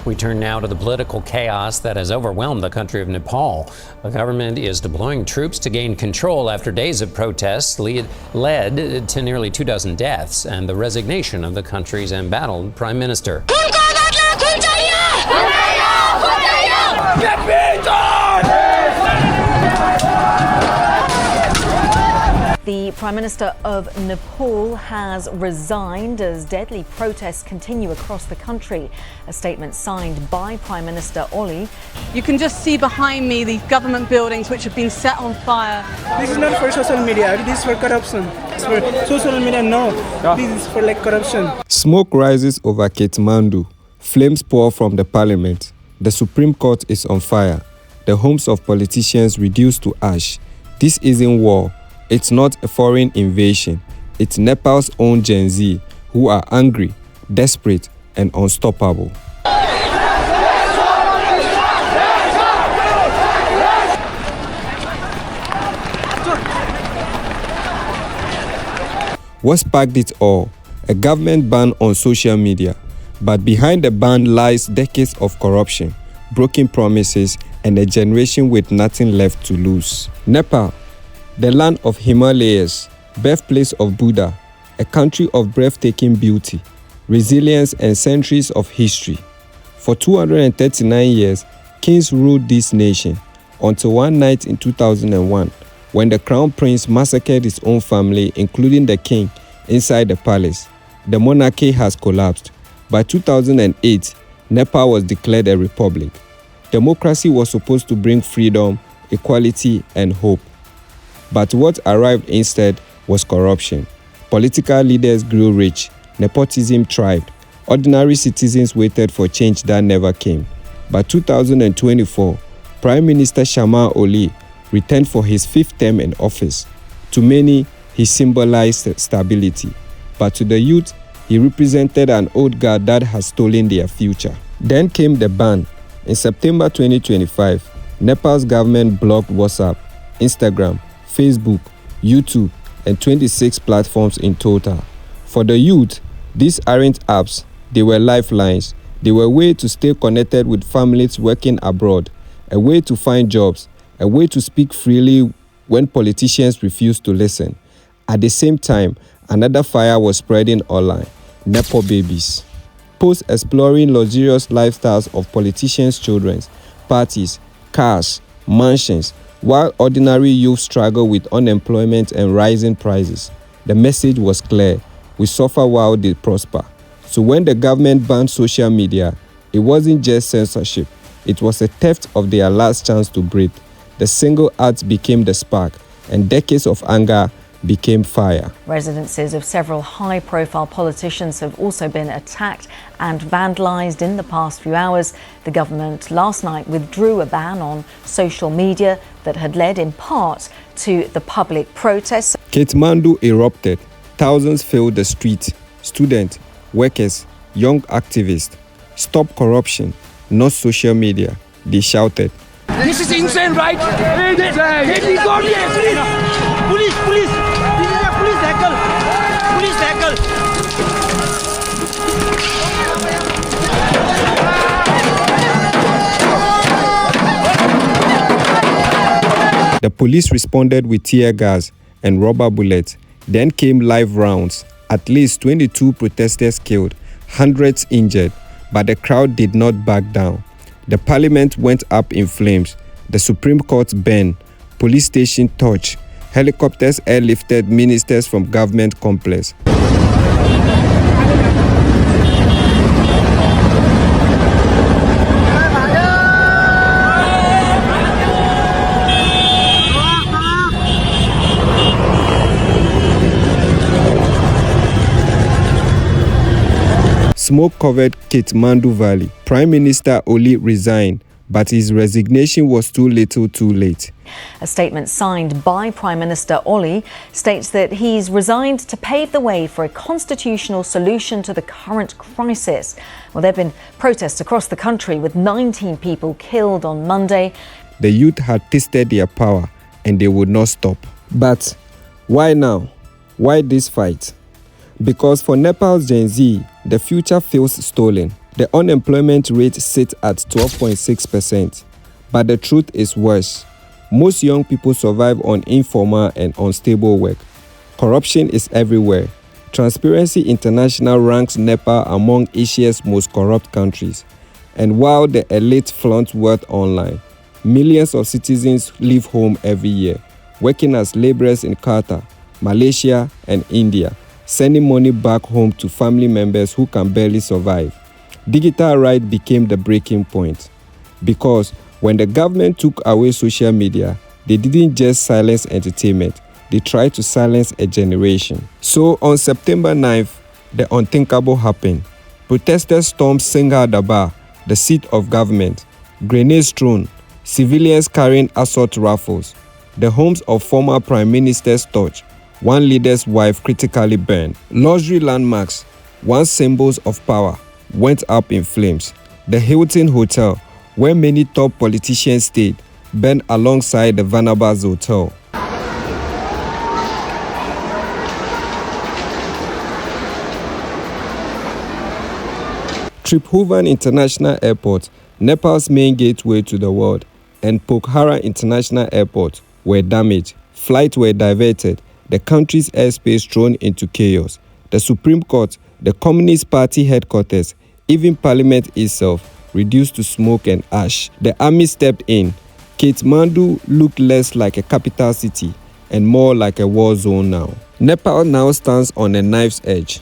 We turn now to the political chaos that has overwhelmed the country of Nepal. The government is deploying troops to gain control after days of protests led to nearly 24 deaths and the resignation of the country's embattled prime minister. The Prime Minister of Nepal has resigned as deadly protests continue across the country. A statement signed by Prime Minister Oli. You can just see behind me these government buildings which have been set on fire. This is not for social media, this is for corruption. It's for social media, no. This is for corruption. Smoke rises over Kathmandu. Flames pour from the parliament. The Supreme Court is on fire. The homes of politicians reduced to ash. This isn't war. It's not a foreign invasion. It's Nepal's own Gen Z who are angry, desperate, and unstoppable. What sparked it all? A government ban on social media. But behind the ban lies decades of corruption, broken promises, and a generation with nothing left to lose. Nepal, the land of Himalayas, birthplace of Buddha, a country of breathtaking beauty, resilience, and centuries of history. For 239 years, kings ruled this nation, until one night in 2001, when the crown prince massacred his own family, including the king, inside the palace. The monarchy has collapsed. By 2008, Nepal was declared a republic. Democracy was supposed to bring freedom, equality, and hope. But what arrived instead was corruption. Political leaders grew rich, nepotism thrived, ordinary citizens waited for change that never came. By 2024, Prime Minister Sharma Oli returned for his fifth term in office. To many, he symbolized stability, but to the youth, he represented an old guard that has stolen their future. Then came the ban. In September 2025, Nepal's government blocked WhatsApp, Instagram, Facebook, YouTube, and 26 platforms in total. For the youth, these aren't apps, they were lifelines. They were a way to stay connected with families working abroad, a way to find jobs, a way to speak freely when politicians refused to listen. At the same time, another fire was spreading online: Nepo babies. Posts exploring luxurious lifestyles of politicians' children, parties, cars, mansions, while ordinary youth struggle with unemployment and rising prices. The message was clear: we suffer while they prosper. So when the government banned social media, it wasn't just censorship, it was a theft of their last chance to breathe. The single act became the spark, and decades of anger became fire. Residences of several high-profile politicians have also been attacked and vandalized in the past few hours. The government last night withdrew a ban on social media that had led in part to the public protests. Kathmandu erupted. Thousands filled the streets. Students, workers, young activists. Stop corruption, not social media, they shouted. This is insane, right? Police! Police! This is a police vehicle! Police vehicle! The police responded with tear gas and rubber bullets. Then came live rounds. At least 22 protesters killed, hundreds injured, but the crowd did not back down. The parliament went up in flames. The Supreme Court burned. Police station torched. Helicopters airlifted ministers from government complex. Smoke covered Kathmandu Valley. Prime Minister Oli resigned, but his resignation was too little too late. A statement signed by Prime Minister Oli states that he's resigned to pave the way for a constitutional solution to the current crisis. Well, there have been protests across the country with 19 people killed on Monday. The youth had tasted their power and they would not stop. But why now? Why this fight? Because for Nepal's Gen Z, the future feels stolen. The unemployment rate sits at 12.6%. But the truth is worse. Most young people survive on informal and unstable work. Corruption is everywhere. Transparency International ranks Nepal among Asia's most corrupt countries. And while the elite flaunt wealth online, millions of citizens leave home every year, working as laborers in Qatar, Malaysia, and India, sending money back home to family members who can barely survive. Digital right became the breaking point. Because when the government took away social media, they didn't just silence entertainment, they tried to silence a generation. So on September 9th, the unthinkable happened. Protesters stormed Singhdaba, the seat of government, grenades thrown, civilians carrying assault rifles, the homes of former prime ministers touched, one leader's wife critically burned. Luxury landmarks, once symbols of power, went up in flames. The Hilton Hotel, where many top politicians stayed, burned alongside the Vanabas Hotel. Tribhuvan International Airport, Nepal's main gateway to the world, and Pokhara International Airport were damaged. Flights were diverted, the country's airspace thrown into chaos. The Supreme Court, the Communist Party headquarters, even Parliament itself, reduced to smoke and ash. The army stepped in. Kathmandu looked less like a capital city and more like a war zone now. Nepal now stands on a knife's edge.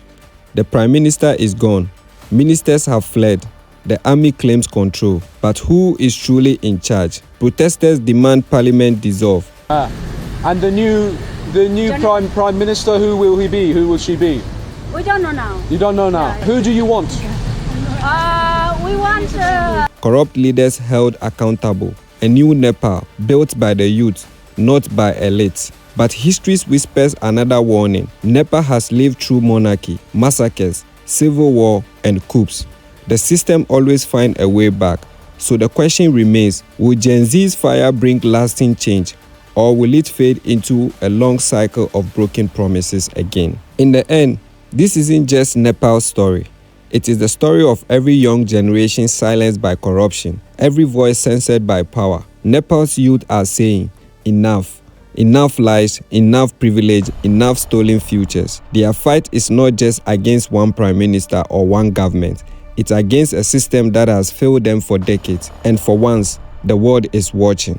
The Prime Minister is gone. Ministers have fled. The army claims control. But who is truly in charge? Protesters demand Parliament dissolve. And the new Prime Minister, who will he be? Who will she be? We don't know now. You don't know now. Yeah. Who do you want? We want... Corrupt leaders held accountable. A new Nepal built by the youth, not by elites. But history whispers another warning. Nepal has lived through monarchy, massacres, civil war, and coups. The system always finds a way back. So the question remains, will Gen Z's fire bring lasting change, or will it fade into a long cycle of broken promises again? In the end, this isn't just Nepal's story. It is the story of every young generation silenced by corruption, every voice censored by power. Nepal's youth are saying, enough. Enough lies, enough privilege, enough stolen futures. Their fight is not just against one prime minister or one government. It's against a system that has failed them for decades. And for once, the world is watching.